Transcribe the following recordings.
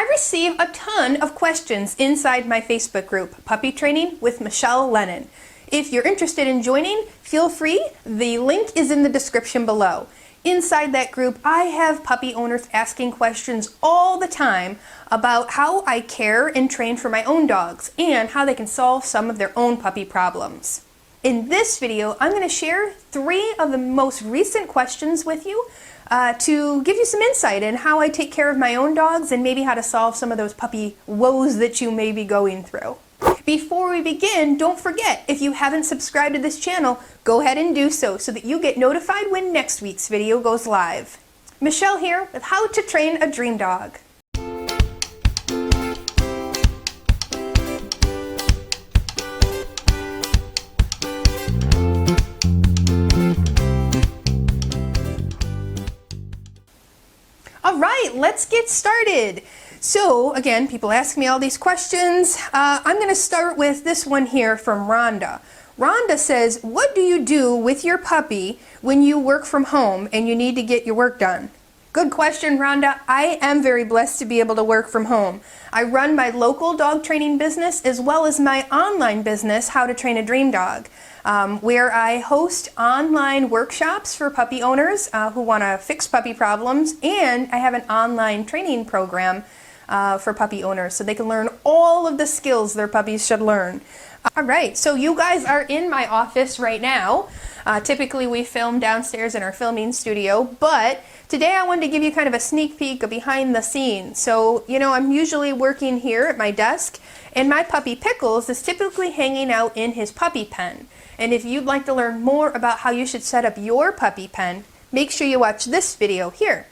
I receive a ton of questions inside my Facebook group, Puppy Training with Michelle Lennon. If you're interested in joining, feel free. The link is in the description below. Inside that group, I have puppy owners asking questions all the time about how I care and train for my own dogs and how they can solve some of their own puppy problems. In this video, I'm going to share 3 of the most recent questions with you to give you some insight in how I take care of my own dogs and maybe how to solve some of those puppy woes that you may be going through. Before we begin, don't forget, if you haven't subscribed to this channel, go ahead and do so that you get notified when next week's video goes live. Michelle here with How to Train a Dream Dog. All right, let's get started. So again, people ask me all these questions. I'm going to start with this one here from Rhonda. Rhonda says, what do you do with your puppy when you work from home and you need to get your work done? Good question, Rhonda. I am very blessed to be able to work from home. I run my local dog training business as well as my online business, How to Train a Dream Dog, where I host online workshops for puppy owners who want to fix puppy problems, and I have an online training program for puppy owners so they can learn all of the skills their puppies should learn. All right, so you guys are in my office right now. Typically we film downstairs in our filming studio, but today I wanted to give you kind of a sneak peek of behind the scenes. So, you know, I'm usually working here at my desk, and my puppy Pickles is typically hanging out in his puppy pen. And if you'd like to learn more about how you should set up your puppy pen, make sure you watch this video here.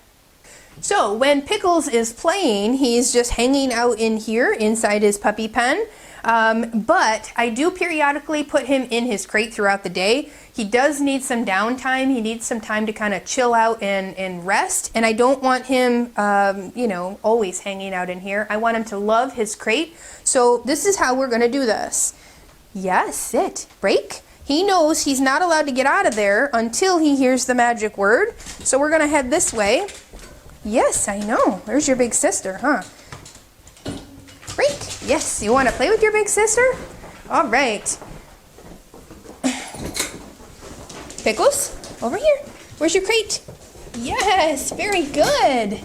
So when Pickles is playing, he's just hanging out in here inside his puppy pen. But I do periodically put him in his crate throughout the day. He does need some downtime. He needs some time to kind of chill out and rest. And I don't want him, you know, always hanging out in here. I want him to love his crate. So this is how we're going to do this. Yes, sit, break. He knows he's not allowed to get out of there until he hears the magic word. So we're going to head this way. Yes, I know. There's your big sister, huh? Break. Yes, you want to play with your big sister? All right. Pickles, over here. Where's your crate? Yes, very good.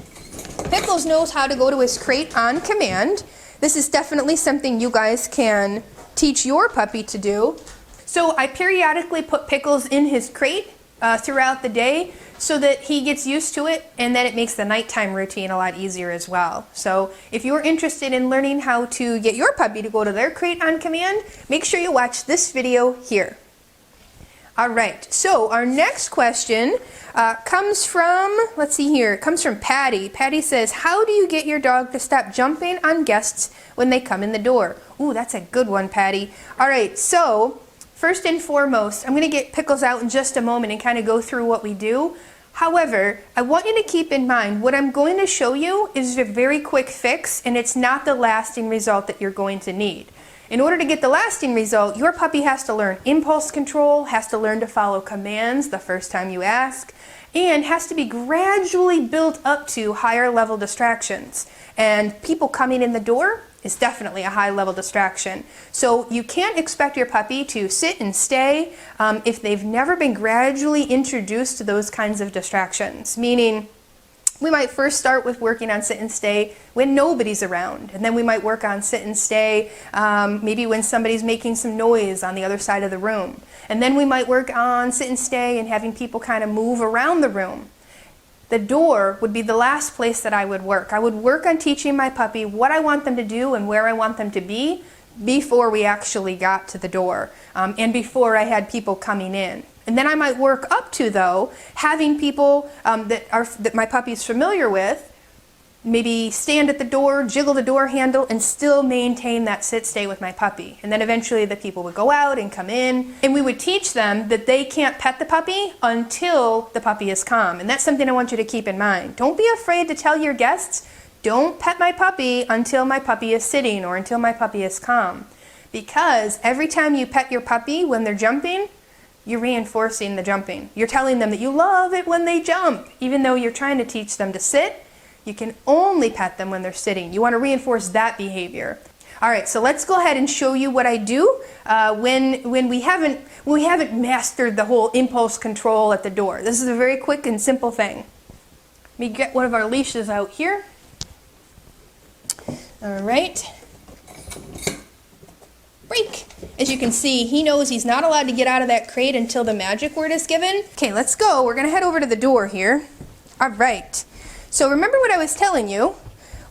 Pickles knows how to go to his crate on command. This is definitely something you guys can teach your puppy to do. So I periodically put Pickles in his crate throughout the day so that he gets used to it, and then it makes the nighttime routine a lot easier as well. So if you're interested in learning how to get your puppy to go to their crate on command, make sure you watch this video here. All right, so our next question comes from, let's see here, it comes from Patty. Patty says, how do you get your dog to stop jumping on guests when they come in the door? Ooh, that's a good one, Patty. All right, so first and foremost, I'm going to get Pickles out in just a moment and kind of go through what we do. However, I want you to keep in mind what I'm going to show you is a very quick fix, and it's not the lasting result that you're going to need. In order to get the lasting result, your puppy has to learn impulse control, has to learn to follow commands the first time you ask, and has to be gradually built up to higher level distractions. And people coming in the door is definitely a high level distraction. So you can't expect your puppy to sit and stay if they've never been gradually introduced to those kinds of distractions. Meaning, we might first start with working on sit and stay when nobody's around, and then we might work on sit and stay maybe when somebody's making some noise on the other side of the room. And then we might work on sit and stay and having people kind of move around the room. The door would be the last place that I would work. I would work on teaching my puppy what I want them to do and where I want them to be before we actually got to the door and before I had people coming in. And then I might work up to, though, having people that my puppy's familiar with maybe stand at the door, jiggle the door handle, and still maintain that sit-stay with my puppy. And then eventually the people would go out and come in, and we would teach them that they can't pet the puppy until the puppy is calm. And that's something I want you to keep in mind. Don't be afraid to tell your guests, don't pet my puppy until my puppy is sitting or until my puppy is calm. Because every time you pet your puppy when they're jumping, you're reinforcing the jumping. You're telling them that you love it when they jump, even though you're trying to teach them to sit, You can only pet them when they're sitting. You want to reinforce that behavior. All right, so let's go ahead and show you what I do when we haven't mastered the whole impulse control at the door. This is a very quick and simple thing. Let me get one of our leashes out here. All right. Break. As you can see, he knows he's not allowed to get out of that crate until the magic word is given. Okay, let's go. We're going to head over to the door here. All right. So remember what I was telling you.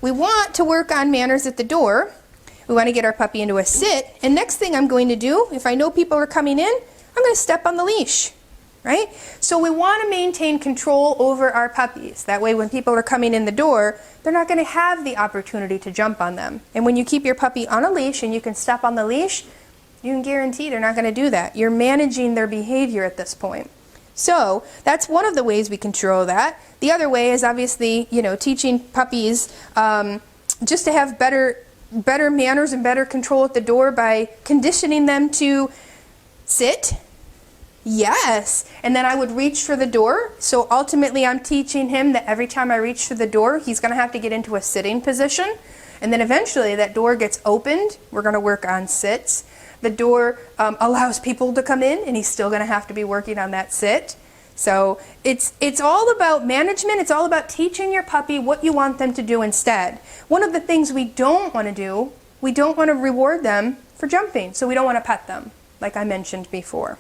We want to work on manners at the door. We want to get our puppy into a sit. And next thing I'm going to do, if I know people are coming in, I'm going to step on the leash. Right? So we want to maintain control over our puppies. That way when people are coming in the door, they're not going to have the opportunity to jump on them. And when you keep your puppy on a leash and you can step on the leash, you can guarantee they're not going to do that. You're managing their behavior at this point. So that's one of the ways we control that. The other way is obviously, teaching puppies just to have better manners and better control at the door by conditioning them to sit. Yes, and then I would reach for the door. So ultimately I'm teaching him that every time I reach for the door, he's going to have to get into a sitting position. And then eventually that door gets opened. We're going to work on sits. The door allows people to come in, and he's still going to have to be working on that sit. So it's all about management. It's all about teaching your puppy what you want them to do instead. One of the things we don't want to do, we don't want to reward them for jumping. So we don't want to pet them, like I mentioned before.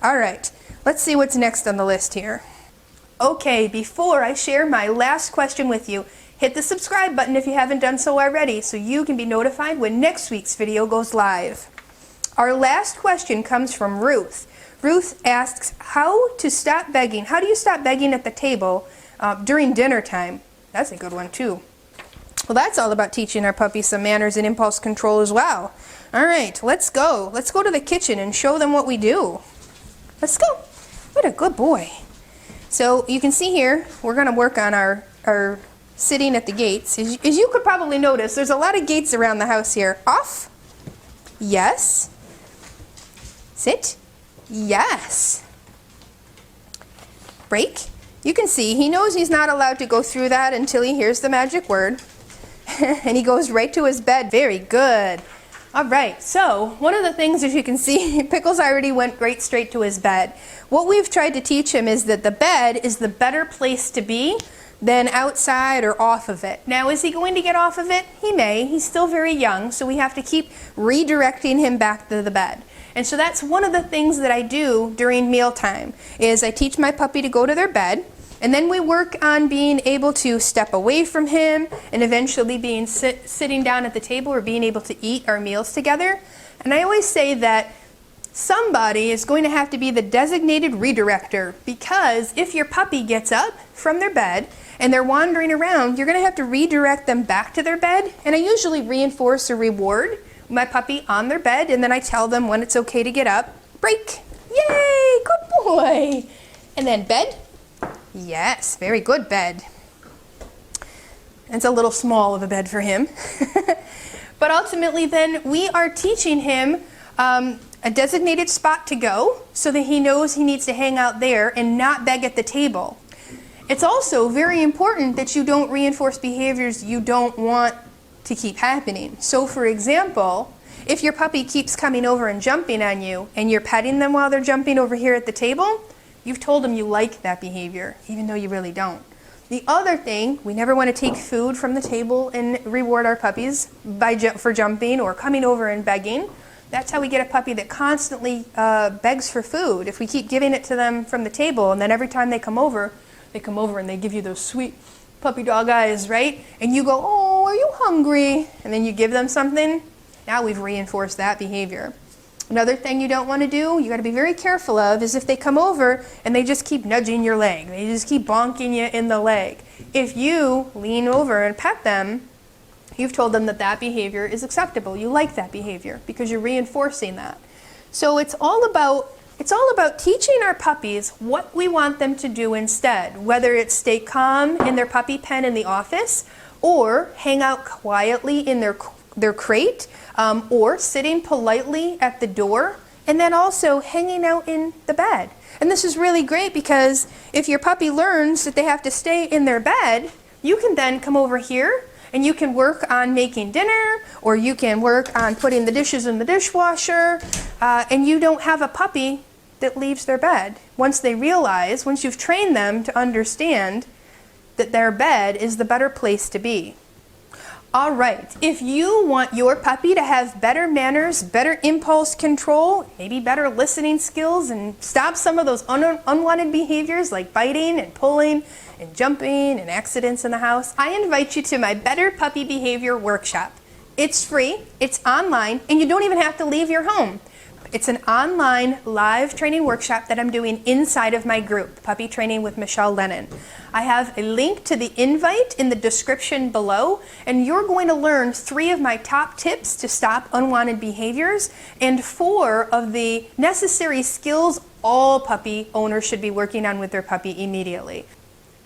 All right, let's see what's next on the list here. Okay, before I share my last question with you, hit the subscribe button if you haven't done so already so you can be notified when next week's video goes live. Our last question comes from Ruth. Ruth asks, how to stop begging? How do you stop begging at the table during dinner time? That's a good one too. Well, that's all about teaching our puppy some manners and impulse control as well. All right, let's go. Let's go to the kitchen and show them what we do. Let's go. What a good boy. So you can see here, we're going to work on our sitting at the gates. As you could probably notice, there's a lot of gates around the house here. Off. Yes. Sit. Yes. Break. You can see he knows he's not allowed to go through that until he hears the magic word. And he goes right to his bed. Very good. All right, so one of the things, as you can see, Pickles already went right straight to his bed. What we've tried to teach him is that the bed is the better place to be than outside or off of it. Now, is he going to get off of it? He may. He's still very young, so we have to keep redirecting him back to the bed. And so that's one of the things that I do during mealtime, is I teach my puppy to go to their bed, and then we work on being able to step away from him and eventually being sitting down at the table or being able to eat our meals together. And I always say that somebody is going to have to be the designated redirector, because if your puppy gets up from their bed and they're wandering around, you're going to have to redirect them back to their bed. And I usually reinforce a reward my puppy on their bed, and then I tell them when it's okay to get up. Break. Yay, good boy. And then bed. Yes, very good bed. It's a little small of a bed for him. But ultimately then we are teaching him a designated spot to go so that he knows he needs to hang out there and not beg at the table. It's also very important that you don't reinforce behaviors you don't want to keep happening. So for example, if your puppy keeps coming over and jumping on you and you're petting them while they're jumping over here at the table, you've told them you like that behavior, even though you really don't. The other thing, we never want to take food from the table and reward our puppies for jumping or coming over and begging. That's how we get a puppy that constantly begs for food. If we keep giving it to them from the table, and then every time they come over and they give you those sweet puppy dog eyes, right? And you go, oh, are you hungry? And then you give them something. Now we've reinforced that behavior. Another thing you don't want to do, you got to be very careful of, is if they come over and they just keep nudging your leg. They just keep bonking you in the leg. If you lean over and pet them, you've told them that that behavior is acceptable. You like that behavior because you're reinforcing that. So it's all about teaching our puppies what we want them to do instead, whether it's stay calm in their puppy pen in the office, or hang out quietly in their crate, or sitting politely at the door, and then also hanging out in the bed. And this is really great because if your puppy learns that they have to stay in their bed, you can then come over here and you can work on making dinner, or you can work on putting the dishes in the dishwasher, and you don't have a puppy that leaves their bed. Once you've trained them to understand that their bed is the better place to be. All right, if you want your puppy to have better manners, better impulse control, maybe better listening skills, and stop some of those unwanted behaviors like biting and pulling and jumping and accidents in the house, I invite you to my Better Puppy Behavior Workshop. It's free, it's online, and you don't even have to leave your home. It's an online live training workshop that I'm doing inside of my group, Puppy Training with Michelle Lennon. I have a link to the invite in the description below, and you're going to learn 3 of my top tips to stop unwanted behaviors and 4 of the necessary skills all puppy owners should be working on with their puppy immediately.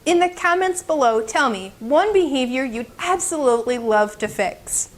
In the comments below, tell me one behavior you'd absolutely love to fix.